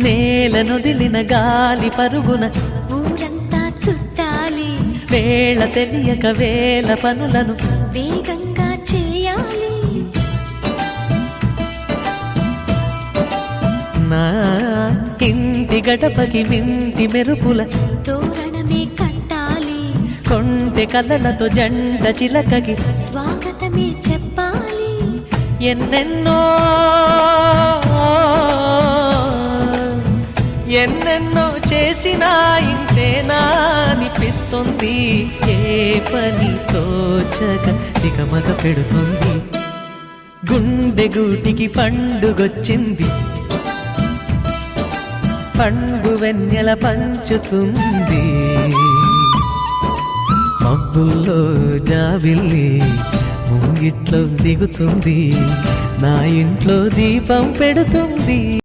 నేలనొదిలిన గాలి పరుగున ఊరంతా చుట్టాలి, వేళ తెలియక వేల పనులను వేగంగా చేయాలి. నా ఇంటి గడపకి వింటి మెరుపుల తోరణమే కట్టాలి, కొంటె కలలతో జంట చిలకకి స్వాగతమే చెప్పాలి. ఎన్నెన్నో ఎన్నెన్నో చేసినా ఇంతేనా అనిపిస్తుంది. ఏ పని తోచక దిగమగ పెడుతుంది. గుండె గూటికి పండుగొచ్చింది, పండు వెన్నెల పంచుతుంది. మబ్బుల్లో జాబిల్లి ముంగిట్లో దిగుతుంది, నా ఇంట్లో దీపం పెడుతుంది.